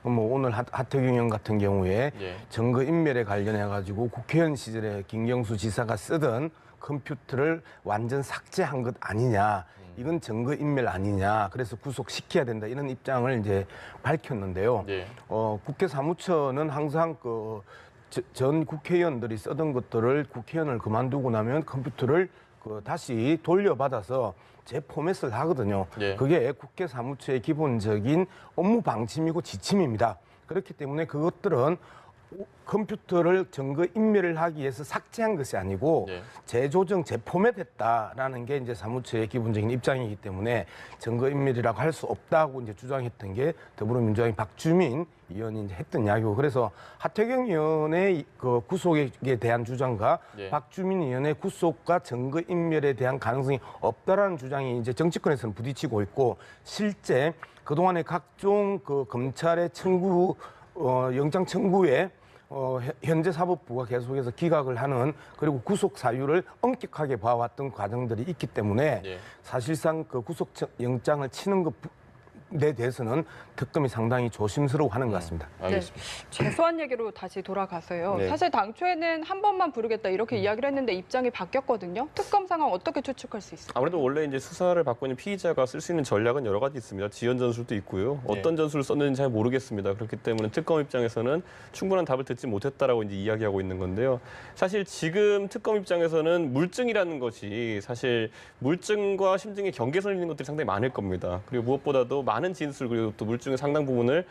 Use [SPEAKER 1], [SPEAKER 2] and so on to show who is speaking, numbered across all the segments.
[SPEAKER 1] 뭐 오늘 하태경 의원 같은 경우에
[SPEAKER 2] 예.
[SPEAKER 1] 증거 인멸에 관련해 가지고 국회의원 시절에 김경수 지사가 쓰던 컴퓨터를 완전 삭제한 것 아니냐. 이건 증거 인멸 아니냐. 그래서 구속시켜야 된다. 이런 입장을 이제 밝혔는데요.
[SPEAKER 2] 예.
[SPEAKER 1] 국회 사무처는 항상 전 국회의원들이 쓰던 것들을 국회의원을 그만두고 나면 컴퓨터를 다시 돌려받아서 재포맷을 하거든요.
[SPEAKER 2] 예.
[SPEAKER 1] 그게 국회 사무처의 기본적인 업무 방침이고 지침입니다. 그렇기 때문에 그것들은 컴퓨터를 증거 인멸을 하기 위해서 삭제한 것이 아니고
[SPEAKER 2] 예.
[SPEAKER 1] 재조정, 재포맷했다라는 게 이제 사무처의 기본적인 입장이기 때문에 증거 인멸이라고 할 수 없다고 이제 주장했던 게 더불어민주당의 박주민 의원이 이제 했던 이야기고, 그래서 하태경 의원의 그 구속에 대한 주장과
[SPEAKER 2] 예.
[SPEAKER 1] 박주민 의원의 구속과 증거 인멸에 대한 가능성이 없다라는 주장이 이제 정치권에서는 부딪히고 있고, 실제 그동안의 각종 그 검찰의 청구 영장 청구에 현재 사법부가 계속해서 기각을 하는, 그리고 구속 사유를 엄격하게 봐왔던 과정들이 있기 때문에
[SPEAKER 2] 예.
[SPEAKER 1] 사실상 그 구속 영장을 치는 것에 대해서는 특검이 상당히 조심스러워하는 것 같습니다.
[SPEAKER 2] 알겠습니다.
[SPEAKER 3] 최소한 얘기로 다시 돌아가서요.
[SPEAKER 2] 네.
[SPEAKER 3] 사실 당초에는 한 번만 부르겠다 이렇게 이야기를 했는데 입장이 바뀌었거든요. 특검 상황 어떻게 추측할 수 있을까요?
[SPEAKER 4] 아무래도 원래 이제 수사를 받고 있는 피의자가 쓸 수 있는 전략은 여러 가지 있습니다. 지연 전술도 있고요. 어떤 전술을 썼는지 잘 모르겠습니다. 그렇기 때문에 특검 입장에서는 충분한 답을 듣지 못했다라고 이제 이야기하고 있는 건데요. 사실 지금 특검 입장에서는 물증이라는 것이 사실 물증과 심증의 경계선이 있는 것들이 상당히 많을 겁니다. 그리고 무엇보다도 많은 진술, 그리고 또 물증의 상당 부분을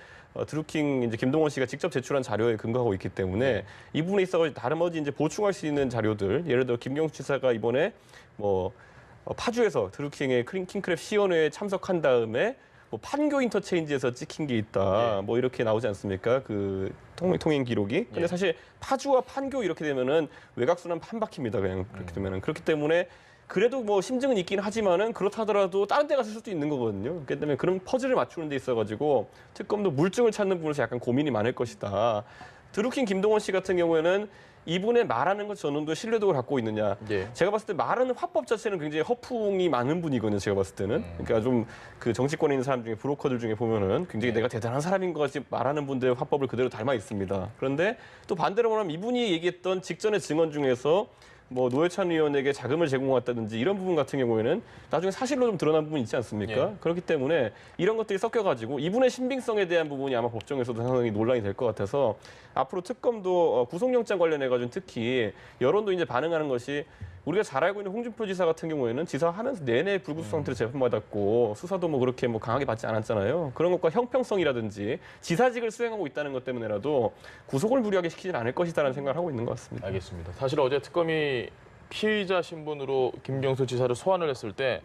[SPEAKER 4] 드루킹 이제 김동원 씨가 직접 제출한 자료에 근거하고 있기 때문에 이 부분에 있어서 다름없이 이제 보충할 수 있는 자료들, 예를 들어 김경수 지사가 이번에 뭐 파주에서 드루킹의 킹크랩 시연회에 참석한 다음에 뭐 판교 인터체인지에서 찍힌 게 있다, 뭐 이렇게 나오지 않습니까? 그 통행 기록이. 근데 사실 파주와 판교 이렇게 되면은 외곽순환 한 바퀴입니다. 그냥 그렇게 되면은. 그렇기 때문에 그래도 뭐 심증은 있긴 하지만은 그렇다 하더라도 다른 데 갔을 수도 있는 거거든요. 그렇기 때문에 그런 퍼즐을 맞추는 데 있어가지고 특검도 물증을 찾는 부분에서 약간 고민이 많을 것이다. 드루킹 김동원 씨 같은 경우에는 이분의 말하는 것 전원도 신뢰도를 갖고 있느냐.
[SPEAKER 2] 예.
[SPEAKER 4] 제가 봤을 때 말하는 화법 자체는 굉장히 허풍이 많은 분이거든요. 제가 봤을 때는. 그러니까 좀 그 정치권에 있는 사람 중에 브로커들 중에 보면은 굉장히 내가 대단한 사람인 것 같이 말하는 분들의 화법을 그대로 닮아 있습니다. 그런데 또 반대로 말하면 이분이 얘기했던 직전의 증언 중에서 뭐 노회찬 의원에게 자금을 제공했다든지 이런 부분 같은 경우에는 나중에 사실로 좀 드러난 부분이 있지 않습니까?
[SPEAKER 2] 예.
[SPEAKER 4] 그렇기 때문에 이런 것들이 섞여가지고 이분의 신빙성에 대한 부분이 아마 법정에서도 상당히 논란이 될 것 같아서 앞으로 특검도 구속영장 관련해가지고 특히 여론도 이제 반응하는 것이, 우리가 잘 알고 있는 홍준표 지사 같은 경우에는 지사하면서 내내 불구속 상태로 재판받았고 수사도 뭐 그렇게 뭐 강하게 받지 않았잖아요. 그런 것과 형평성이라든지 지사직을 수행하고 있다는 것 때문에라도 구속을 무리하게 시키진 않을 것이다라는 생각을 하고 있는 것 같습니다.
[SPEAKER 2] 알겠습니다. 사실 어제 특검이 피의자 신분으로 김경수 지사를 소환을 했을 때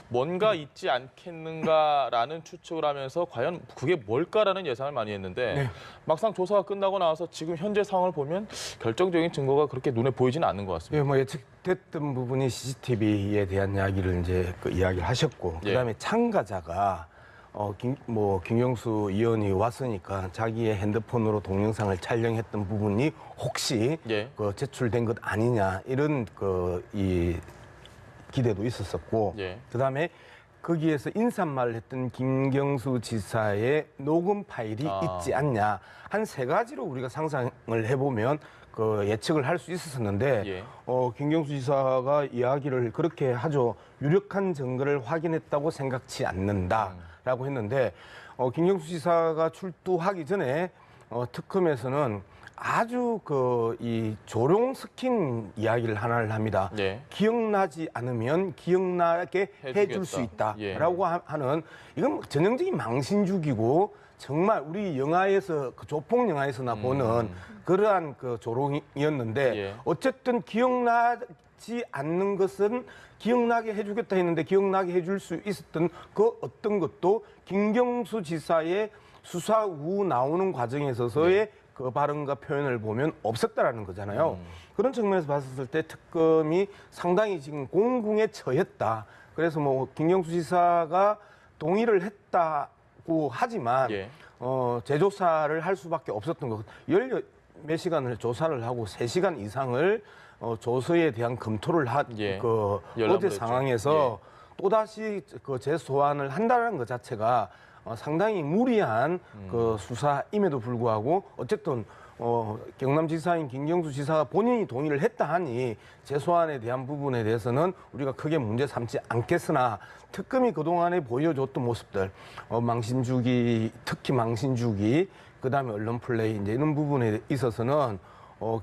[SPEAKER 2] 뭔가 있지 않겠는가라는 추측을 하면서 과연 그게 뭘까라는 예상을 많이 했는데 막상 조사가 끝나고 나와서 지금 현재 상황을 보면 결정적인 증거가 그렇게 눈에 보이지는 않는 것 같습니다.
[SPEAKER 1] 예, 뭐 예측됐던 부분이 CCTV에 대한 이야기를 이제 이야기를 하셨고,
[SPEAKER 2] 예.
[SPEAKER 1] 그다음에 참가자가 김경수 의원이 왔으니까 자기의 핸드폰으로 동영상을 촬영했던 부분이 혹시
[SPEAKER 2] 예.
[SPEAKER 1] 제출된 것 아니냐, 이런 이 기대도 있었었고,
[SPEAKER 2] 예.
[SPEAKER 1] 그다음에 거기에서 인사말을 했던 김경수 지사의 녹음 파일이 있지 않냐, 한 세 가지로 우리가 상상을 해보면 예측을 할 수 있었는데,
[SPEAKER 2] 예.
[SPEAKER 1] 김경수 지사가 이야기를 그렇게 하죠. 유력한 증거를 확인했다고 생각치 않는다라고 했는데, 김경수 지사가 출두하기 전에 특검에서는 아주 이 조롱 스킨 이야기를 하나를 합니다.
[SPEAKER 2] 예.
[SPEAKER 1] 기억나지 않으면 기억나게 해줄 수 있다라고 하는, 이건 전형적인 망신주기고 정말 우리 영화에서 조폭 영화에서나 보는 그러한 조롱이었는데,
[SPEAKER 2] 예.
[SPEAKER 1] 어쨌든 기억나지 않는 것은 기억나게 해주겠다 했는데 기억나게 해줄 수 있었던 그 어떤 것도 김경수 지사의 수사 후 나오는 과정에 있어서의 그 발언과 표현을 보면 없었다라는 거잖아요. 그런 측면에서 봤을 때 특검이 상당히 지금 공궁에 처했다. 그래서 뭐 김경수 지사가 동의를 했다고 하지만
[SPEAKER 2] 예.
[SPEAKER 1] 재조사를 할 수밖에 없었던 것. 몇 시간을 조사를 하고 3시간 이상을 조서에 대한 검토를 한
[SPEAKER 2] 예.
[SPEAKER 1] 어제
[SPEAKER 2] 열람을
[SPEAKER 1] 상황에서 또다시 재소환을 한다는 것 자체가 상당히 무리한 그 수사임에도 불구하고 어쨌든 경남지사인 김경수 지사가 본인이 동의를 했다 하니 재소환에 대한 부분에 대해서는 우리가 크게 문제 삼지 않겠으나 특검이 그동안에 보여줬던 모습들, 망신주기, 특히 망신주기, 그다음에 언론 플레이 이제 이런 부분에 있어서는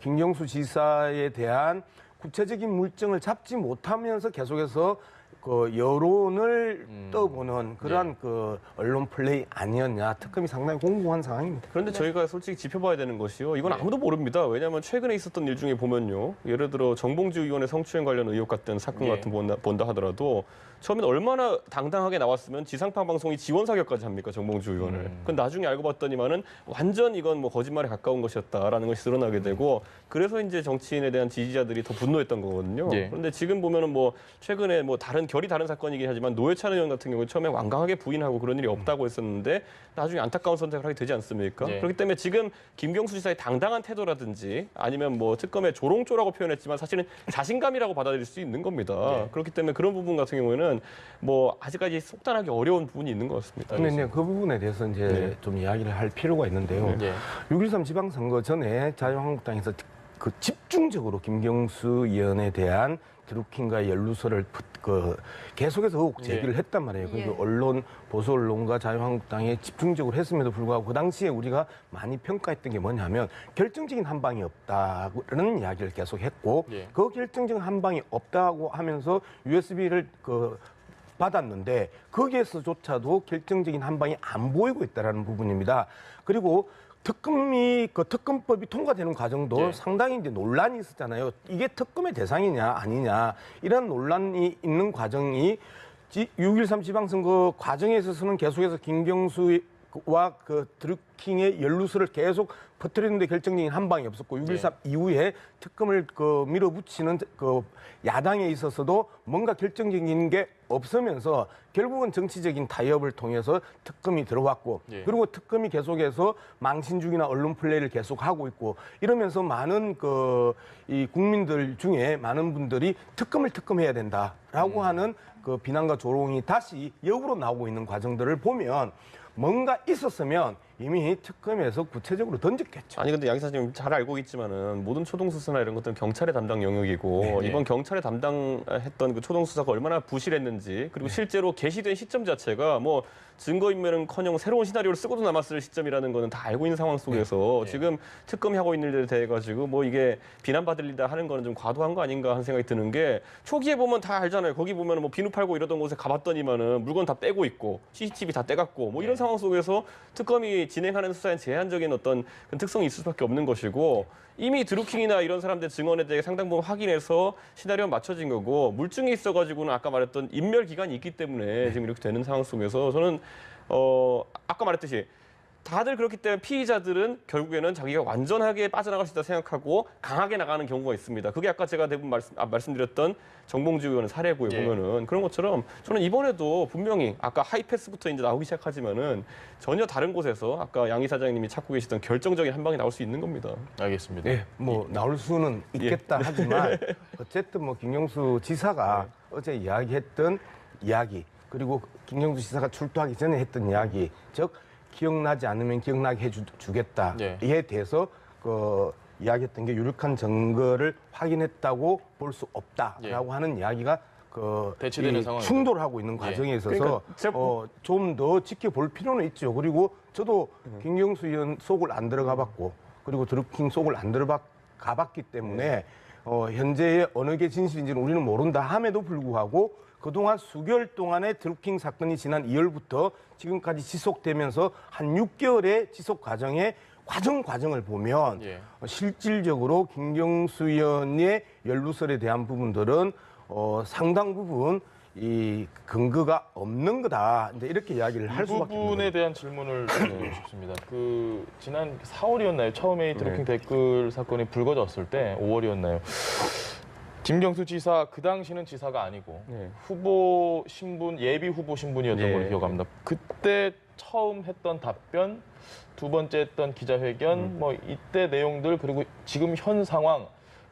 [SPEAKER 1] 김경수 지사에 대한 구체적인 물증을 잡지 못하면서 계속해서 그 여론을 떠보는 그러한 그 언론 플레이 아니었냐. 특검이 상당히 공공한 상황입니다.
[SPEAKER 4] 그런데 저희가 솔직히 짚어봐야 되는 것이요. 이건 아무도 모릅니다. 왜냐하면 최근에 있었던 일 중에 보면요. 예를 들어 정봉주 의원의 성추행 관련 의혹 같은 사건 같은 본다 하더라도 처음엔 얼마나 당당하게 나왔으면 지상파 방송이 지원 사격까지 합니까, 정봉주 의원을. 그건 나중에 알고 봤더니만은 완전 이건 뭐 거짓말에 가까운 것이었다라는 것이 드러나게 되고 그래서 이제 정치인에 대한 지지자들이 더 분노했던 거거든요. 그런데 지금 보면은 뭐 최근에 뭐 결이 다른 사건이긴 하지만 노회찬 의원 같은 경우 처음에 완강하게 부인하고 그런 일이 없다고 했었는데 나중에 안타까운 선택을 하게 되지 않습니까? 그렇기 때문에 지금 김경수 지사의 당당한 태도라든지 아니면 뭐 특검의 조롱조라고 표현했지만 사실은 자신감이라고 받아들일 수 있는 겁니다. 그렇기 때문에 그런 부분 같은 경우에는 뭐 아직까지 속단하기 어려운 부분이 있는 것 같습니다.
[SPEAKER 1] 근데 이제 그 부분에 대해서 이제 좀 이야기를 할 필요가 있는데요. 6.13 지방선거 전에 자유한국당에서 그 집중적으로 김경수 의원에 대한 드루킹과 연루설을 계속해서 의혹 제기를 했단 말이에요. 그리고 언론, 보수 언론과 자유한국당에 집중적으로 했음에도 불구하고 그 당시에 우리가 많이 평가했던 게 뭐냐면 결정적인 한 방이 없다는 이야기를 계속했고 그 결정적인 한 방이 없다고 하면서 USB를 받았는데 거기에서조차도 결정적인 한 방이 안 보이고 있다는 부분입니다. 그리고 특검법이 통과되는 과정도 상당히 이제 논란이 있었잖아요. 이게 특검의 대상이냐 아니냐 이런 논란이 있는 과정이 6.13 지방선거 과정에 있어서는 계속해서 김경수와 그 드루킹의 연루설을 계속 퍼뜨리는데 결정적인 한 방이 없었고 6.13 이후에 특검을 밀어붙이는 야당에 있어서도 뭔가 결정적인 게 없으면서 결국은 정치적인 타협을 통해서 특검이 들어왔고 그리고 특검이 계속해서 망신주기나 언론 플레이를 계속하고 있고 이러면서 많은 이 국민들 중에 많은 분들이 특검해야 된다라고 하는 그 비난과 조롱이 다시 역으로 나오고 있는 과정들을 보면 뭔가 있었으면 이미 특검에서 구체적으로 던졌겠죠.
[SPEAKER 4] 아니 근데 양 기사님 잘 알고 있지만은 모든 초동 수사나 이런 것들은 경찰의 담당 영역이고 이번 경찰의 담당했던 그 초동 수사가 얼마나 부실했는지 그리고 실제로 개시된 시점 자체가 뭐 증거인멸은커녕 새로운 시나리오를 쓰고도 남았을 시점이라는 거는 다 알고 있는 상황 속에서 지금 특검이 하고 있는 일에 대해 가지고 뭐 이게 비난받을 일이다 하는 거는 좀 과도한 거 아닌가 하는 생각이 드는 게 초기에 보면 다 알잖아요. 거기 보면은 뭐 비누 팔고 이러던 곳에 가봤더니만은 물건 다 빼고 있고 CCTV 다 떼갔고 뭐 이런 상황 속에서 특검이 진행하는 수사엔 제한적인 어떤 특성이 있을 수밖에 없는 것이고 이미 드루킹이나 이런 사람들 증언에 대해 상당 부분 확인해서 시나리오가 맞춰진 거고 물증이 있어가지고는 아까 말했던 인멸 기간이 있기 때문에 지금 이렇게 되는 상황 속에서 저는 아까 말했듯이 다들 그렇기 때문에 피의자들은 결국에는 자기가 완전하게 빠져나갈 수 있다 생각하고 강하게 나가는 경우가 있습니다. 그게 아까 제가 대부분 말씀드렸던 정봉주 의원 사례고요. 보면은 그런 것처럼 저는 이번에도 분명히 아까 하이패스부터 이제 나오기 시작하지만은 전혀 다른 곳에서 아까 양 이사장님이 찾고 계시던 결정적인 한 방이 나올 수 있는 겁니다.
[SPEAKER 2] 알겠습니다.
[SPEAKER 1] 뭐 나올 수는 있겠다 하지만 어쨌든 뭐 김경수 지사가 어제 이야기했던 이야기 그리고 김경수 지사가 출두하기 전에 했던 이야기 즉 기억나지 않으면 기억나게 해주겠다에 대해서 이야기했던 게 유력한 증거를 확인했다고 볼 수 없다라고 하는 이야기가
[SPEAKER 2] 대치되는 상황이죠.
[SPEAKER 1] 충돌하고 있는 과정에 있어서 좀 더 지켜볼 필요는 있죠. 그리고 저도 김경수 의원 속을 안 들어가봤고 그리고 드루킹 속을 안 들어가봤기 때문에 현재의 어느 게 진실인지는 우리는 모른다 함에도 불구하고 그동안 수개월 동안의 드루킹 사건이 지난 2월부터 지금까지 지속되면서 한 6개월의 지속 과정을 보면 실질적으로 김경수 의원의 연루설에 대한 부분들은 상당 부분 이 근거가 없는 거다. 이제 이렇게 이야기를 할 수밖에 없는
[SPEAKER 2] 이 부분에 대한 질문을 드리고 싶습니다. 지난 4월이었나요? 처음에 이 드루킹 댓글 사건이 불거졌을 때 5월이었나요? 김경수 지사 그 당시는 지사가 아니고 후보 신분 예비 후보 신분이었던 걸로 기억합니다. 그때 처음 했던 답변, 두 번째 했던 기자회견, 뭐 이때 내용들 그리고 지금 현 상황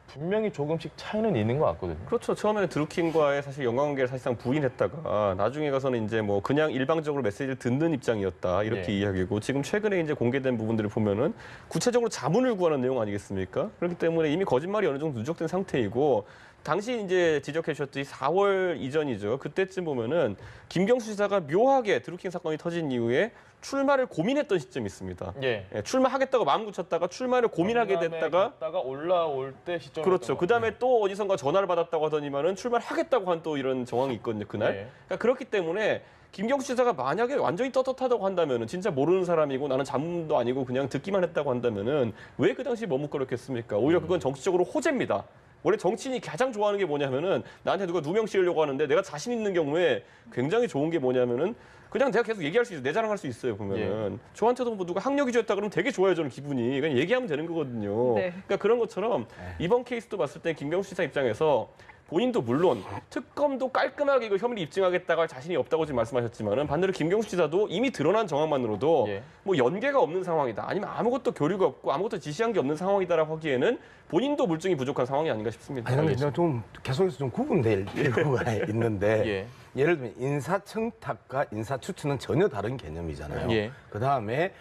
[SPEAKER 2] 분명히 조금씩 차이는 있는 것 같거든요.
[SPEAKER 4] 그렇죠. 처음에는 드루킹과의 사실 영광관계를 사실상 부인했다가 나중에 가서는 이제 뭐 그냥 일방적으로 메시지를 듣는 입장이었다 이렇게
[SPEAKER 2] 예.
[SPEAKER 4] 이야기고 지금 최근에 이제 공개된 부분들을 보면은 구체적으로 자문을 구하는 내용 아니겠습니까? 그렇기 때문에 이미 거짓말이 어느 정도 누적된 상태이고 당시 이제 지적해 주셨듯이 4월 이전이죠. 그때쯤 보면은 김경수 지사가 묘하게 드루킹 사건이 터진 이후에 출마를 고민했던 시점이 있습니다.
[SPEAKER 2] 예.
[SPEAKER 4] 예, 출마하겠다고 마음 굳혔다가 출마를 고민하게 됐다가
[SPEAKER 2] 올라올 때 시점.
[SPEAKER 4] 그렇죠. 그 다음에 또 어디선가 전화를 받았다고 하더니만은 출마를 하겠다고 한 또 이런 정황이 있거든요. 그날.
[SPEAKER 2] 네.
[SPEAKER 4] 그러니까 그렇기 때문에 김경수 지사가 만약에 완전히 떳떳하다고 한다면은 진짜 모르는 사람이고 나는 자문도 아니고 그냥 듣기만 했다고 한다면은 왜 그 당시 머뭇거렸겠습니까? 오히려 그건 정치적으로 호재입니다. 원래 정치인이 가장 좋아하는 게 뭐냐면은 나한테 누가 누명 씌우려고 하는데 내가 자신 있는 경우에 굉장히 좋은 게 뭐냐면은 그냥 내가 계속 얘기할 수 있어요. 내 자랑할 수 있어요. 보면은 저한테도 뭐 누가 학력이 좋았다 그러면 되게 좋아요. 저는 기분이 그냥 얘기하면 되는 거거든요.
[SPEAKER 3] 네.
[SPEAKER 4] 그러니까 그런 것처럼 이번 케이스도 봤을 때 김경수 지사 입장에서 본인도 물론 특검도 깔끔하게 이거 혐의를 입증하겠다고 할 자신이 없다고 지금 말씀하셨지만은 반대로 김경수 지사도 이미 드러난 정황만으로도
[SPEAKER 2] 예.
[SPEAKER 4] 뭐 연계가 없는 상황이다. 아니면 아무것도 교류가 없고 아무것도 지시한 게 없는 상황이다라고 하기에는 본인도 물증이 부족한 상황이 아닌가 싶습니다.
[SPEAKER 1] 아니 근데 제가 좀 계속해서 좀 구분될 필요가 있는데
[SPEAKER 2] 예.
[SPEAKER 1] 예를 들면 인사청탁과 인사추천은 전혀 다른 개념이잖아요.
[SPEAKER 2] 예.
[SPEAKER 1] 그다음에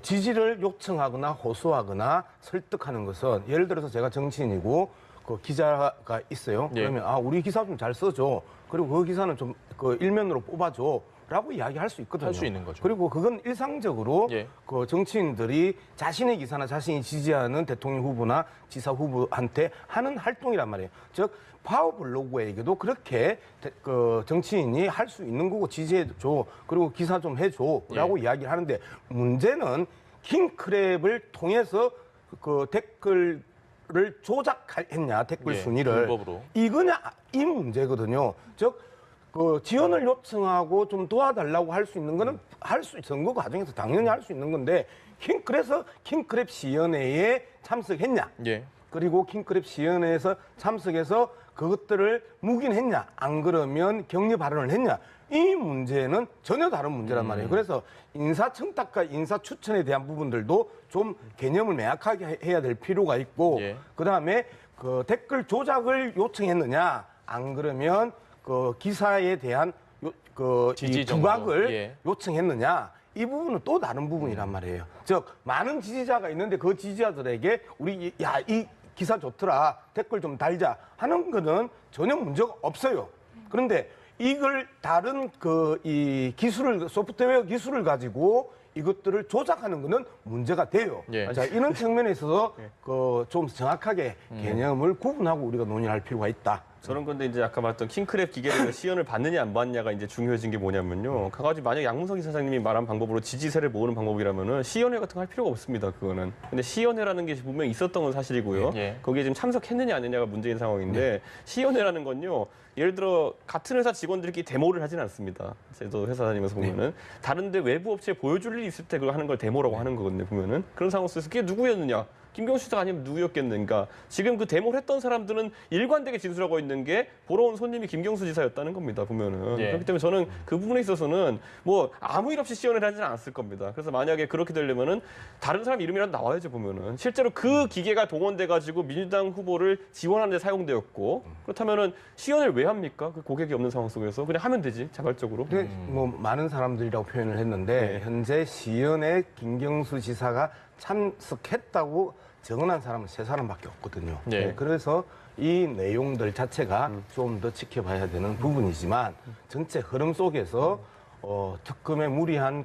[SPEAKER 1] 지지를 요청하거나 호소하거나 설득하는 것은 예를 들어서 제가 정치인이고 그 기자가 있어요.
[SPEAKER 2] 예.
[SPEAKER 1] 그러면 우리 기사 좀 잘 써줘. 그리고 그 기사는 좀 그 일면으로 뽑아줘. 라고 이야기할 수 있거든요.
[SPEAKER 2] 할 수 있는 거죠.
[SPEAKER 1] 그리고 그건 일상적으로
[SPEAKER 2] 예.
[SPEAKER 1] 그 정치인들이 자신의 기사나 자신이 지지하는 대통령 후보나 지사 후보한테 하는 활동이란 말이에요. 즉 파워블로거에게도 그렇게 그 정치인이 할 수 있는 거고 지지해줘. 그리고 기사 좀 해줘라고 이야기를 하는데 문제는 킹크랩을 통해서 그 댓글을 조작했냐 댓글
[SPEAKER 2] 예,
[SPEAKER 1] 순위를
[SPEAKER 2] 불법으로.
[SPEAKER 1] 이거냐 이 문제거든요. 즉 그 지원을 요청하고 좀 도와달라고 할 수 있는 거는 선거 과정에서 당연히 할 수 있는 건데 그래서 킹크랩 시연회에 참석했냐
[SPEAKER 2] 예.
[SPEAKER 1] 그리고 킹크랩 시연회에서 참석해서 그것들을 묵인했냐 안 그러면 격려 발언을 했냐 이 문제는 전혀 다른 문제란 말이에요. 그래서 인사청탁과 인사추천에 대한 부분들도 좀 개념을 명확하게 해야 될 필요가 있고
[SPEAKER 2] 예.
[SPEAKER 1] 그다음에 그 댓글 조작을 요청했느냐 안 그러면 그 기사에 대한
[SPEAKER 2] 지지
[SPEAKER 1] 이
[SPEAKER 2] 정보.
[SPEAKER 1] 부각을
[SPEAKER 2] 예.
[SPEAKER 1] 요청했느냐 이 부분은 또 다른 부분이란 말이에요. 즉 많은 지지자가 있는데 그 지지자들에게 우리 이 기사 좋더라 댓글 좀 달자 하는 거는 전혀 문제가 없어요. 그런데 이걸 다른 이 기술을 소프트웨어 기술을 가지고 이것들을 조작하는 거는 문제가 돼요.
[SPEAKER 2] 예.
[SPEAKER 1] 자 이런 측면에 있어서 그 좀 정확하게 개념을 구분하고 우리가 논의할 필요가 있다.
[SPEAKER 4] 저는 근데 이제 아까 말했던 킹크랩 기계를 시연을 받느냐 안 받느냐가 이제 중요해진 게 뭐냐면요. 가가지고 만약 양문석 이사장님이 말한 방법으로 지지세를 모으는 방법이라면은 시연회 같은 거 할 필요가 없습니다. 그거는. 근데 시연회라는 게 분명히 있었던 건 사실이고요.
[SPEAKER 2] 예.
[SPEAKER 4] 거기에 지금 참석했느냐 안 했느냐가 문제인 상황인데 시연회라는 건요. 예를 들어 같은 회사 직원들끼리 데모를 하진 않습니다. 저도 회사 다니면서 보면은 다른데 외부 업체에 보여줄 일이 있을 때 그거 하는 걸 데모라고 하는 거거든요. 보면은 그런 상황 속에서 그게 누구였느냐? 김경수 지사가 아니면 누구였겠는가? 지금 그 데모를 했던 사람들은 일관되게 진술하고 있는 게 보러 온 손님이 김경수 지사였다는 겁니다. 보면은
[SPEAKER 2] 예.
[SPEAKER 4] 그렇기 때문에 저는 그 부분에 있어서는 뭐 아무 일 없이 시연을 하지는 않았을 겁니다. 그래서 만약에 그렇게 되려면은 다른 사람 이름이라도 나와야죠. 보면은 실제로 그 기계가 동원돼 가지고 민주당 후보를 지원하는 데 사용되었고 그렇다면은 시연을 왜 합니까? 그 고객이 없는 상황 속에서 그냥 하면 되지 자발적으로.
[SPEAKER 1] 근데 뭐 많은 사람들이라고 표현을 했는데 현재 시연에 김경수 지사가 참석했다고 증언한 사람은 3사람밖에 없거든요.
[SPEAKER 2] 네.
[SPEAKER 1] 그래서 이 내용들 자체가 좀 더 지켜봐야 되는 부분이지만 전체 흐름 속에서 특검의 무리한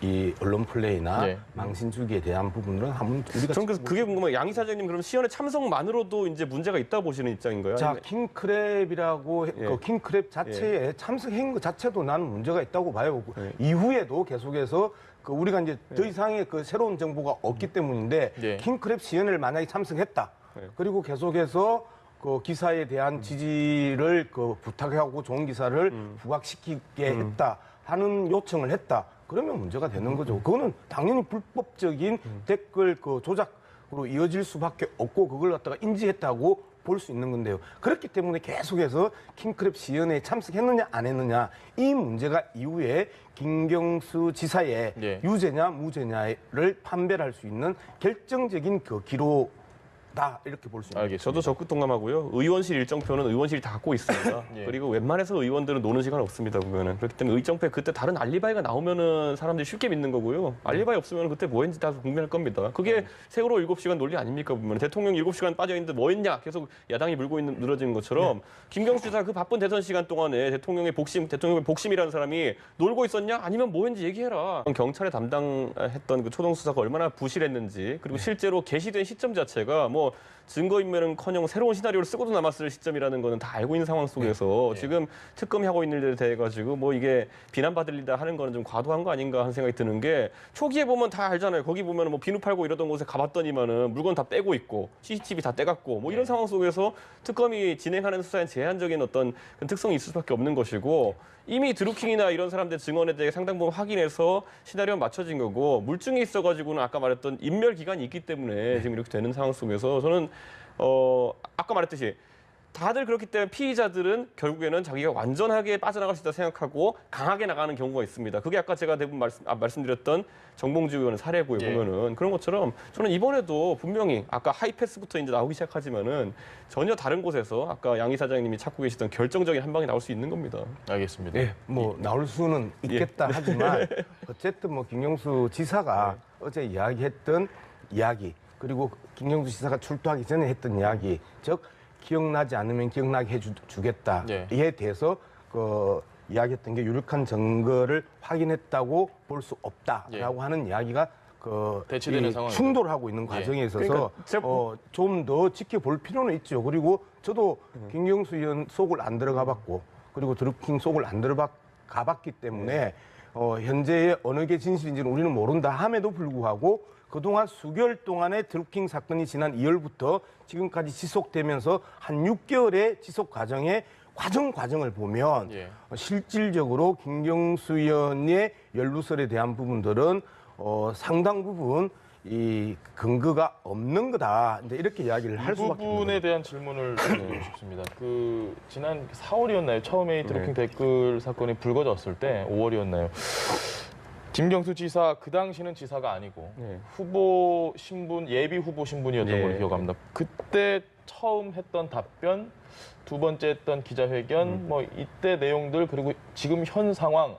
[SPEAKER 1] 이 언론 플레이나
[SPEAKER 2] 네.
[SPEAKER 1] 망신 주기에 대한 부분은 한번 우리가
[SPEAKER 4] 저는 그래서 그게 궁금해요. 양 이사장님 그럼 시연회 참석만으로도 이제 문제가 있다 보시는 입장인가요?
[SPEAKER 1] 자,
[SPEAKER 4] 아니면-
[SPEAKER 1] 킹크랩이라고
[SPEAKER 4] 예.
[SPEAKER 1] 그 킹크랩 자체에 참석한 것 자체도 나는 문제가 있다고 봐요.
[SPEAKER 4] 예.
[SPEAKER 1] 이후에도 계속해서 그 우리가 이제 더 이상의 그 새로운 정보가 없기 때문인데
[SPEAKER 2] 예.
[SPEAKER 1] 킹크랩 시연회를 만약에 참석했다.
[SPEAKER 4] 예.
[SPEAKER 1] 그리고 계속해서 그 기사에 대한 지지를 그 부탁하고 좋은 기사를 부각시키게 했다 하는 요청을 했다. 그러면 문제가 되는 거죠. 그거는 당연히 불법적인 댓글 그 조작으로 이어질 수밖에 없고 그걸 갖다가 인지했다고 볼 수 있는 건데요. 그렇기 때문에 계속해서 킹크랩 시연회에 참석했느냐 안 했느냐 이 문제가 이후에 김경수 지사의
[SPEAKER 2] 예.
[SPEAKER 1] 유죄냐 무죄냐를 판별할 수 있는 결정적인 그 기록 없다 이렇게 볼 수 있습니다.
[SPEAKER 2] 알겠습니다.
[SPEAKER 4] 저도 적극 동감하고요. 의원실 일정표는 의원실이 다 갖고 있습니다.
[SPEAKER 2] 예.
[SPEAKER 4] 그리고 웬만해서 의원들은 노는 시간 없습니다 보면은. 그렇기 때문에 일정표에 그때 다른 알리바이가 나오면은 사람들이 쉽게 믿는 거고요. 알리바이 없으면 그때 뭐 했는지 다 궁금할 겁니다. 그게 세월호 7시간 논리 아닙니까 보면. 대통령 7시간 빠져 있는데 뭐 했냐 계속 야당이 물고 있는 늘어지는 것처럼 김경수 지사 그 바쁜 대선 시간 동안에 대통령의 복심이라는 사람이 놀고 있었냐 아니면 뭐 했는지 얘기해라. 경찰에 담당했던 그 초동 수사가 얼마나 부실했는지 그리고 실제로 게시된 시점 자체가 뭐 증거인멸은커녕 새로운 시나리오를 쓰고도 남았을 시점이라는 거는 다 알고 있는 상황 속에서 지금 특검이 하고 있는 일에 대해 가지고 뭐 이게 비난받을 일이다 하는 거는 좀 과도한 거 아닌가 하는 생각이 드는 게 초기에 보면 다 알잖아요. 거기 보면 뭐 비누 팔고 이러던 곳에 가봤더니만은 물건 다 빼고 있고 CCTV 다 떼갔고 뭐 이런 상황 속에서 특검이 진행하는 수사에 제한적인 어떤 특성이 있을 수밖에 없는 것이고 이미 드루킹이나 이런 사람들 증언에 대해 상당 부분 확인해서 시나리오가 맞춰진 거고 물증이 있어가지고는 아까 말했던 인멸 기간이 있기 때문에 지금 이렇게 되는 상황 속에서 저는 아까 말했듯이 다들 그렇기 때문에 피의자들은 결국에는 자기가 완전하게 빠져나갈 수 있다 생각하고 강하게 나가는 경우가 있습니다. 그게 아까 제가 대부분 말씀드렸던 정봉주 의원의 사례고요.
[SPEAKER 2] 예.
[SPEAKER 4] 보면은 그런 것처럼 저는 이번에도 분명히 아까 하이패스부터 이제 나오기 시작하지만은 전혀 다른 곳에서 아까 양 이사장님이 찾고 계시던 결정적인 한 방이 나올 수 있는 겁니다.
[SPEAKER 2] 알겠습니다.
[SPEAKER 1] 예, 뭐 나올 수는 있겠다 하지만 어쨌든 뭐 김경수 지사가 어제 이야기했던 이야기 그리고 김경수 지사가 출두하기 전에 했던 이야기 즉 기억나지 않으면 기억나게 해주겠다에 대해서 이야기했던 게 유력한 증거를 확인했다고 볼 수 없다라고 하는 이야기가
[SPEAKER 2] 대치되는 상황이죠.
[SPEAKER 1] 충돌하고 있는 과정에 있어서
[SPEAKER 4] 그러니까
[SPEAKER 1] 좀 더 지켜볼 필요는 있죠. 그리고 저도 김경수 의원 속을 안 들어가봤고 그리고 드루킹 속을 안 들어가봤기 때문에 현재의 어느 게 진실인지는 우리는 모른다 함에도 불구하고 그동안 수개월 동안의 드루킹 사건이 지난 2월부터 지금까지 지속되면서 한 6개월의 지속 과정을 보면 실질적으로 김경수 의원의 연루설에 대한 부분들은 상당 부분 이 근거가 없는 거다. 이제 이렇게 이야기를 할 수밖에 없는
[SPEAKER 2] 부분에 대한 질문을 드리고 싶습니다. 지난 4월이었나요? 처음에 이 드루킹 댓글 사건이 불거졌을 때 5월이었나요? 김경수 지사 그 당시는 지사가 아니고 후보 신분 예비 후보 신분이었던 걸로 기억합니다. 그때 처음 했던 답변, 두 번째 했던 기자회견, 뭐 이때 내용들 그리고 지금 현 상황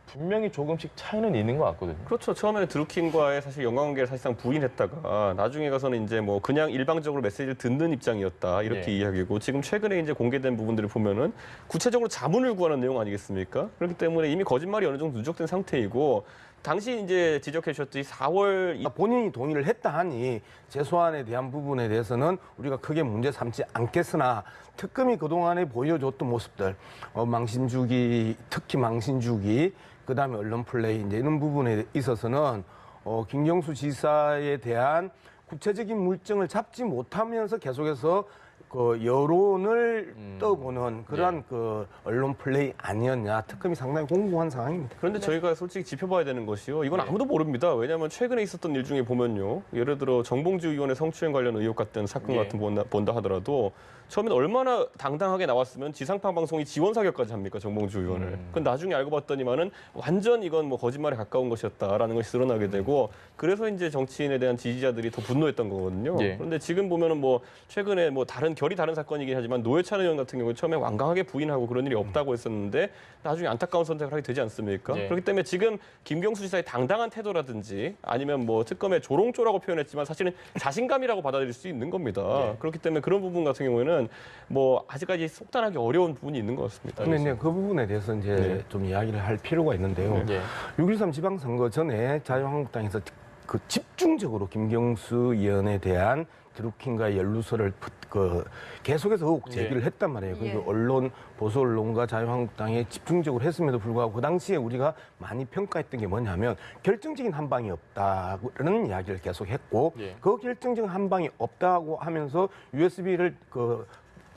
[SPEAKER 2] 분명히 조금씩 차이는 있는 것 같거든요.
[SPEAKER 4] 그렇죠. 처음에는 드루킹과의 사실 연관관계를 사실상 부인했다가 나중에 가서는 이제 뭐 그냥 일방적으로 메시지를 듣는 입장이었다 이렇게 이야기고 지금 최근에 이제 공개된 부분들을 보면은 구체적으로 자문을 구하는 내용 아니겠습니까? 그렇기 때문에 이미 거짓말이 어느 정도 누적된 상태이고 당시 이제 지적해 주셨듯이 4월
[SPEAKER 1] 본인이 동의를 했다 하니 재소환에 대한 부분에 대해서는 우리가 크게 문제 삼지 않겠으나 특검이 그동안에 보여줬던 모습들 망신주기 특히 망신주기 그다음에 언론 플레이 이제 이런 부분에 있어서는 김경수 지사에 대한 구체적인 물증을 잡지 못하면서 계속해서 여론을 떠보는 그러한 언론 플레이 아니었냐. 특검이 상당히 공공한 상황입니다.
[SPEAKER 4] 그런데 저희가 솔직히 짚어봐야 되는 것이요. 이건 아무도 모릅니다. 왜냐하면 최근에 있었던 일 중에 보면요. 예를 들어 정봉주 의원의 성추행 관련 의혹 같은 사건 같은 본다 하더라도 처음엔 얼마나 당당하게 나왔으면 지상파 방송이 지원 사격까지 합니까 정봉주 의원을. 그건 나중에 알고 봤더니만은 완전 이건 뭐 거짓말에 가까운 것이었다라는 것이 드러나게 되고 그래서 이제 정치인에 대한 지지자들이 더 분노했던 거거든요. 그런데 지금 보면은 뭐 최근에 뭐 결이 다른 사건이긴 하지만 노회찬 의원 같은 경우에 처음에 완강하게 부인하고 그런 일이 없다고 했었는데 나중에 안타까운 선택을 하게 되지 않습니까? 그렇기 때문에 지금 김경수 지사의 당당한 태도라든지 아니면 뭐 특검의 조롱조라고 표현했지만 사실은 자신감이라고 받아들일 수 있는 겁니다. 그렇기 때문에 그런 부분 같은 경우에는 뭐 아직까지 속단하기 어려운 부분이 있는 것 같습니다.
[SPEAKER 1] 근데 이제 그 부분에 대해서 이제 좀 이야기를 할 필요가 있는데요. 6.13 지방선거 전에 자유한국당에서 집중적으로 김경수 의원에 대한 드루킹과의 연루설을 계속해서 의혹 제기를 했단 말이에요. 그리고 언론, 보수 언론과 자유한국당에 집중적으로 했음에도 불구하고 그 당시에 우리가 많이 평가했던 게 뭐냐면 결정적인 한 방이 없다는 이야기를 계속 했고 그 결정적인 한 방이 없다고 하면서 USB를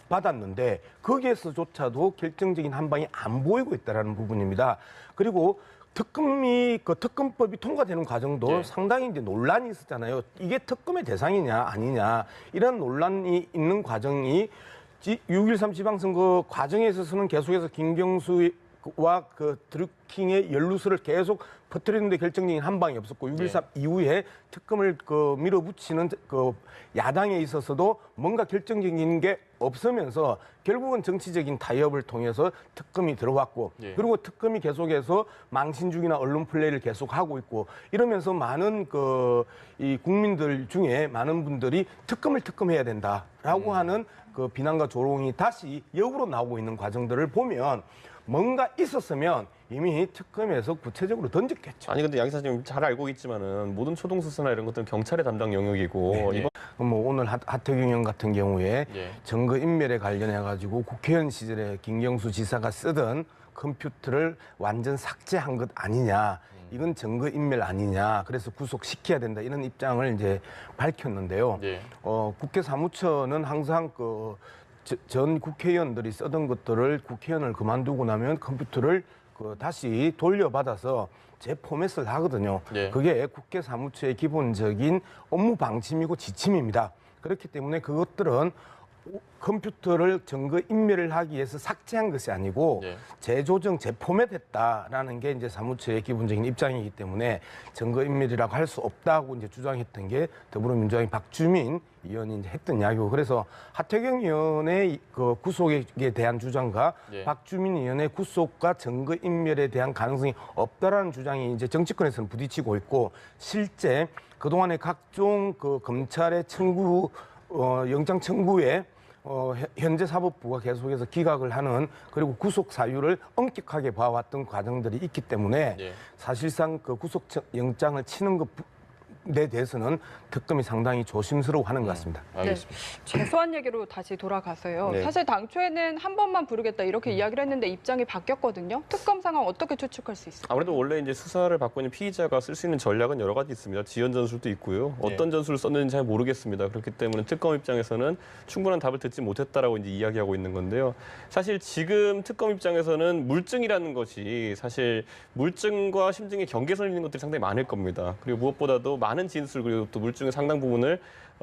[SPEAKER 1] 받았는데 거기에서조차도 결정적인 한 방이 안 보이고 있다는 부분입니다. 그리고 특검법이 통과되는 과정도 상당히 이제 논란이 있었잖아요. 이게 특검의 대상이냐 아니냐 이런 논란이 있는 과정이 6.13 지방선거 과정에 있어서는 계속해서 김경수 그 드루킹의 연루설을 계속 퍼뜨리는데 결정적인 한 방이 없었고 6.13 이후에 특검을 밀어붙이는 야당에 있어서도 뭔가 결정적인 게 없으면서 결국은 정치적인 타협을 통해서 특검이 들어왔고 그리고 특검이 계속해서 망신 중이나 언론 플레이를 계속하고 있고 이러면서 많은 이 국민들 중에 많은 분들이 특검해야 된다라고 하는 그 비난과 조롱이 다시 역으로 나오고 있는 과정들을 보면 뭔가 있었으면 이미 특검에서 구체적으로 던졌겠죠.
[SPEAKER 4] 아니 근데 양 기사님 잘 알고 있지만은 모든 초동 수사나 이런 것들은 경찰의 담당 영역이고 이번
[SPEAKER 1] 뭐 오늘 하태경 의원 같은 경우에
[SPEAKER 2] 예.
[SPEAKER 1] 증거 인멸에 관련해 가지고 국회의원 시절에 김경수 지사가 쓰던 컴퓨터를 완전 삭제한 것 아니냐. 이건 증거 인멸 아니냐. 그래서 구속시켜야 된다. 이런 입장을 이제 밝혔는데요.
[SPEAKER 2] 예.
[SPEAKER 1] 국회 사무처는 항상 전 국회의원들이 쓰던 것들을 국회의원을 그만두고 나면 컴퓨터를 다시 돌려받아서 재포맷을 하거든요.
[SPEAKER 2] 예.
[SPEAKER 1] 그게 국회 사무처의 기본적인 업무 방침이고 지침입니다. 그렇기 때문에 그것들은 컴퓨터를 증거 인멸을 하기 위해서 삭제한 것이 아니고
[SPEAKER 2] 예.
[SPEAKER 1] 재조정, 재포맷했다라는 게 이제 사무처의 기본적인 입장이기 때문에 증거 인멸이라고 할 수 없다고 이제 주장했던 게 더불어민주당의 박주민 의원이 이제 했던 이야기고 그래서 하태경 의원의 그 구속에 대한 주장과
[SPEAKER 2] 예.
[SPEAKER 1] 박주민 의원의 구속과 증거 인멸에 대한 가능성이 없다라는 주장이 이제 정치권에서는 부딪히고 있고 실제 그동안의 각종 검찰의 청구 영장 청구에 현재 사법부가 계속해서 기각을 하는 그리고 구속 사유를 엄격하게 봐왔던 과정들이 있기 때문에
[SPEAKER 2] 예.
[SPEAKER 1] 사실상 그 구속 영장을 치는 것에 대해서는 특검이 상당히 조심스러워하는 것 같습니다.
[SPEAKER 2] 알겠습니다.
[SPEAKER 3] 최소한 얘기로 다시 돌아가서요.
[SPEAKER 4] 네.
[SPEAKER 3] 사실 당초에는 한 번만 부르겠다 이렇게 이야기를 했는데 입장이 바뀌었거든요. 특검 상황 어떻게 추측할 수 있을까요?
[SPEAKER 4] 아무래도 원래 이제 수사를 받고 있는 피의자가 쓸 수 있는 전략은 여러 가지 있습니다. 지연 전술도 있고요. 어떤 전술을 썼는지 잘 모르겠습니다. 그렇기 때문에 특검 입장에서는 충분한 답을 듣지 못했다라고 이제 이야기하고 있는 건데요. 사실 지금 특검 입장에서는 물증이라는 것이 사실 물증과 심증의 경계선이 있는 것들이 상당히 많을 겁니다. 그리고 무엇보다도 많은 진술 그리고 또 물증의 상당 부분을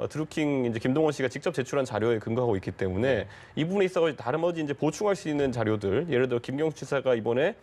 [SPEAKER 4] 드루킹 이제 김동원 씨가 직접 제출한 자료에 근거하고 있기 때문에 이 부분에 있어서 다름없이 이제 보충할 수 있는 자료들, 예를 들어 김경수 지사가 이번에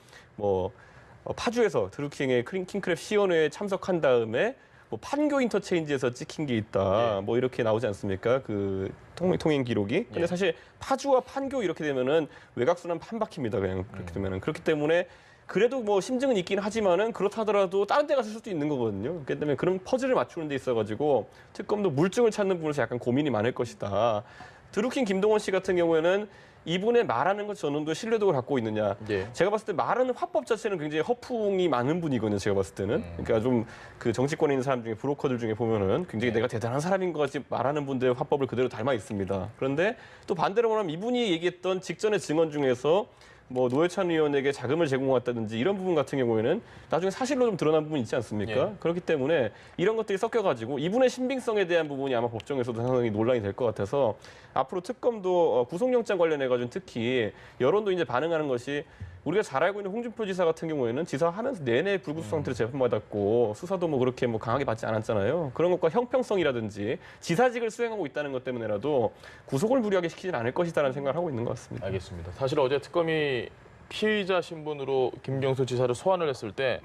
[SPEAKER 4] 파주에서 드루킹의 킹크랩 시연회에 참석한 다음에 판교 인터체인지에서 찍힌 게 있다. 이렇게 나오지 않습니까? 그 통행 기록이. 근데 사실 파주와 판교 이렇게 되면은 외곽순환 한 바퀴입니다. 그냥 그렇게 되면은. 그렇기 때문에 그래도 심증은 있긴 하지만은 그렇다 하더라도 다른 데 갔을 수도 있는 거거든요. 그렇기 때문에 그런 퍼즐을 맞추는 데 있어가지고 특검도 물증을 찾는 부분에서 약간 고민이 많을 것이다. 드루킹 김동원 씨 같은 경우에는 이분의 말하는 것 전원도 신뢰도를 갖고 있느냐.
[SPEAKER 2] 예.
[SPEAKER 4] 제가 봤을 때 말하는 화법 자체는 굉장히 허풍이 많은 분이거든요. 제가 봤을 때는. 그러니까 좀 그 정치권에 있는 사람 중에 브로커들 중에 보면은 굉장히 내가 대단한 사람인 것 같이 말하는 분들의 화법을 그대로 닮아 있습니다. 그런데 또 반대로 말하면 이분이 얘기했던 직전의 증언 중에서 노회찬 의원에게 자금을 제공했다든지 이런 부분 같은 경우에는 나중에 사실로 좀 드러난 부분이 있지 않습니까?
[SPEAKER 2] 예.
[SPEAKER 4] 그렇기 때문에 이런 것들이 섞여가지고 이분의 신빙성에 대한 부분이 아마 법정에서도 상당히 논란이 될 것 같아서 앞으로 특검도 구속영장 관련해가지고 특히 여론도 이제 반응하는 것이 우리가 잘 알고 있는 홍준표 지사 같은 경우에는 지사하면서 내내 불구속 상태로 재판받았고 수사도 그렇게 강하게 받지 않았잖아요. 그런 것과 형평성이라든지 지사직을 수행하고 있다는 것 때문에라도 구속을 무리하게 시키진 않을 것이다라는 생각을 하고 있는 것 같습니다.
[SPEAKER 2] 알겠습니다. 사실 어제 특검이 피의자 신분으로 김경수 지사를 소환을 했을 때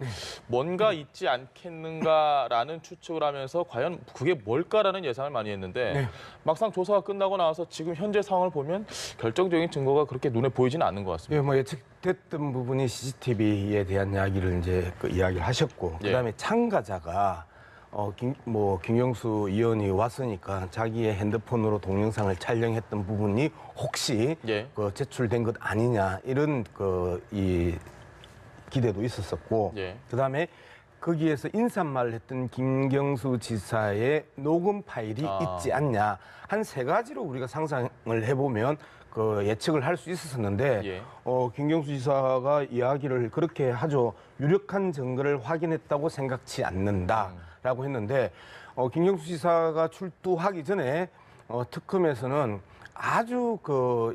[SPEAKER 2] 뭔가 있지 않겠는가라는 추측을 하면서 과연 그게 뭘까라는 예상을 많이 했는데 막상 조사가 끝나고 나와서 지금 현재 상황을 보면 결정적인 증거가 그렇게 눈에 보이지는 않는 것 같습니다.
[SPEAKER 1] 예측됐던 부분이 CCTV에 대한 이야기를 이제 이야기를 하셨고 그다음에 참가자가 김경수 의원이 왔으니까 자기의 핸드폰으로 동영상을 촬영했던 부분이 혹시 제출된 것 아니냐 이런 이 기대도 있었었고 그다음에 거기에서 인사말을 했던 김경수 지사의 녹음 파일이 있지 않냐 한 세 가지로 우리가 상상을 해보면 예측을 할 수 있었는데 김경수 지사가 이야기를 그렇게 하죠. 유력한 증거를 확인했다고 생각지 않는다라고 했는데 김경수 지사가 출두하기 전에 특검에서는 아주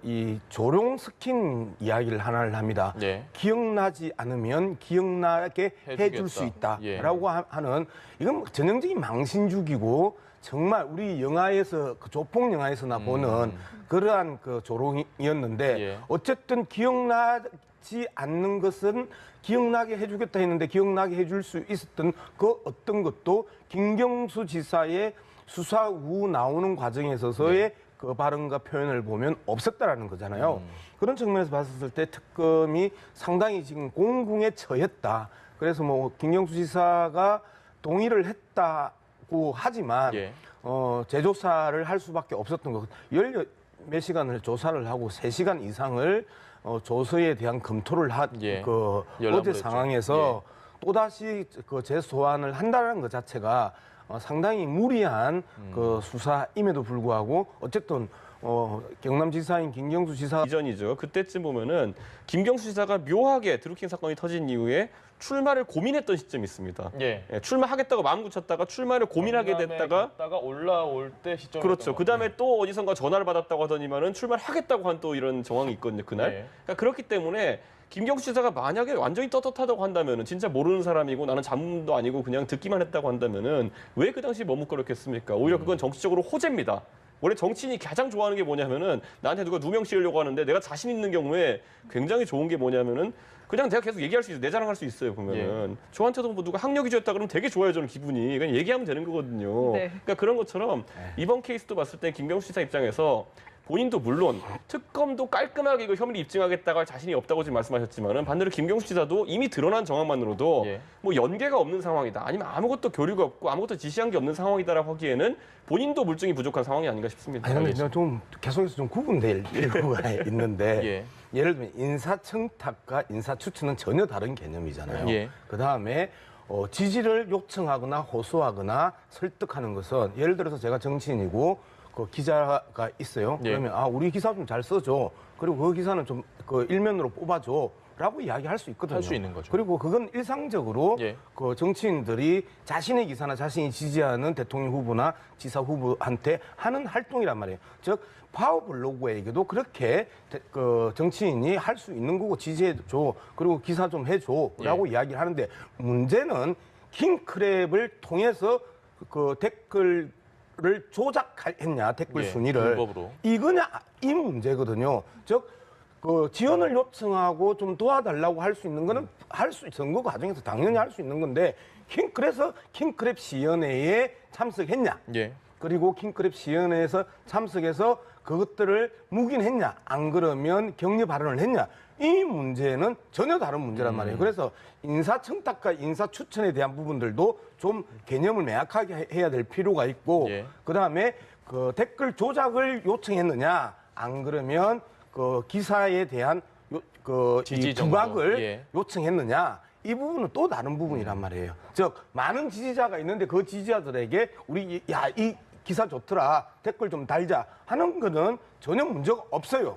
[SPEAKER 1] 이 조롱 스킨 이야기를 하나를 합니다.
[SPEAKER 2] 예.
[SPEAKER 1] 기억나지 않으면 기억나게 해줄 수
[SPEAKER 2] 해주겠다.
[SPEAKER 1] 있다라고 하는 이건 전형적인 망신주기고 정말 우리 영화에서 조폭 영화에서나 보는 그러한 조롱이었는데
[SPEAKER 2] 예.
[SPEAKER 1] 어쨌든 기억나지 않는 것은 기억나게 해주겠다 했는데 기억나게 해줄 수 있었던 그 어떤 것도 김경수 지사의 수사 후 나오는 과정에 있어서의 그 발언과 표현을 보면 없었다라는 거잖아요. 그런 측면에서 봤을 때 특검이 상당히 지금 공궁에 처했다. 그래서 뭐 김경수 지사가 동의를 했다고 하지만
[SPEAKER 2] 예.
[SPEAKER 1] 재조사를 할 수밖에 없었던 거. 몇 시간을 조사를 하고 3시간 이상을 조서에 대한 검토를 한
[SPEAKER 2] 예.
[SPEAKER 1] 어제
[SPEAKER 2] 했죠.
[SPEAKER 1] 상황에서 또다시 재소환을 한다는 것 자체가 상당히 무리한 수사임에도 불구하고 어쨌든 경남지사인 김경수 지사
[SPEAKER 4] 이전이죠. 그때쯤 보면은 김경수 지사가 묘하게 드루킹 사건이 터진 이후에 출마를 고민했던 시점이 있습니다.
[SPEAKER 2] 예.
[SPEAKER 4] 예, 출마하겠다고 마음 굳혔다가 출마를 고민하게 됐다가
[SPEAKER 2] 올라올 때 시점.
[SPEAKER 4] 그렇죠. 그다음에 또 어디선가 전화를 받았다고 하더니만은 출마를 하겠다고 한 또 이런 정황이 있거든요. 그날.
[SPEAKER 2] 네.
[SPEAKER 4] 그러니까 그렇기 때문에 김경수 지사가 만약에 완전히 떳떳하다고 한다면은 진짜 모르는 사람이고 나는 잡음도 아니고 그냥 듣기만 했다고 한다면은 왜 그 당시 머뭇거렸겠습니까? 오히려 그건 정치적으로 호재입니다. 원래 정치인이 가장 좋아하는 게 뭐냐면은 나한테 누가 누명 씌우려고 하는데 내가 자신 있는 경우에 굉장히 좋은 게 뭐냐면은 그냥 내가 계속 얘기할 수 있어요. 내 자랑할 수 있어요. 보면은 저한테도 뭐 누가 학력 위조했다 그러면 되게 좋아요. 저는 기분이 그냥 얘기하면 되는 거거든요.
[SPEAKER 3] 네.
[SPEAKER 4] 그러니까 그런 것처럼 이번 케이스도 봤을 때 김경수 지사 입장에서 본인도 물론 특검도 깔끔하게 이거 혐의를 입증하겠다고 할 자신이 없다고 지금 말씀하셨지만은 반대로 김경수 지사도 이미 드러난 정황만으로도
[SPEAKER 2] 예.
[SPEAKER 4] 뭐 연계가 없는 상황이다. 아니면 아무것도 교류가 없고 아무것도 지시한 게 없는 상황이다라고 하기에는 본인도 물증이 부족한 상황이 아닌가 싶습니다.
[SPEAKER 1] 아니 근데 좀 계속해서 좀 구분될 필요가 있는데
[SPEAKER 2] 예.
[SPEAKER 1] 예를 들면 인사청탁과 인사추천은 전혀 다른 개념이잖아요.
[SPEAKER 2] 예.
[SPEAKER 1] 그다음에 지지를 요청하거나 호소하거나 설득하는 것은 예를 들어서 제가 정치인이고 기자가 있어요.
[SPEAKER 2] 예.
[SPEAKER 1] 그러면 우리 기사 좀 잘 써줘. 그리고 그 기사는 좀 일면으로 뽑아줘. 라고 이야기할 수 있거든요.
[SPEAKER 2] 할 수 있는 거죠.
[SPEAKER 1] 그리고 그건 일상적으로
[SPEAKER 2] 예.
[SPEAKER 1] 정치인들이 자신의 기사나 자신이 지지하는 대통령 후보나 지사 후보한테 하는 활동이란 말이에요. 즉 파워블로그에게도 그렇게 정치인이 할 수 있는 거고 지지해줘. 그리고 기사 좀 해줘라고 이야기를 하는데 문제는 킹크랩을 통해서 댓글을 조작했냐 댓글
[SPEAKER 2] 예,
[SPEAKER 1] 순위를
[SPEAKER 2] 불법으로.
[SPEAKER 1] 이거냐 이 문제거든요. 즉 지원을 요청하고 좀 도와달라고 할 수 있는 거는 선거 과정에서 당연히 할 수 있는 건데 그래서 킹크랩 시연회에 참석했냐?
[SPEAKER 2] 예.
[SPEAKER 1] 그리고 킹크랩 시연회에서 참석해서 그것들을 묵인했냐? 안 그러면 격려 발언을 했냐? 이 문제는 전혀 다른 문제란 말이에요. 그래서 인사청탁과 인사추천에 대한 부분들도 좀 개념을 명확하게 해야 될 필요가 있고
[SPEAKER 2] 예.
[SPEAKER 1] 그다음에 댓글 조작을 요청했느냐? 안 그러면 기사에 대한
[SPEAKER 2] 지지
[SPEAKER 1] 이
[SPEAKER 2] 정도.
[SPEAKER 1] 부각을
[SPEAKER 2] 예.
[SPEAKER 1] 요청했느냐? 이 부분은 또 다른 부분이란 말이에요. 즉 많은 지지자가 있는데 그 지지자들에게 우리 이 기사 좋더라 댓글 좀 달자 하는 거는 전혀 문제가 없어요.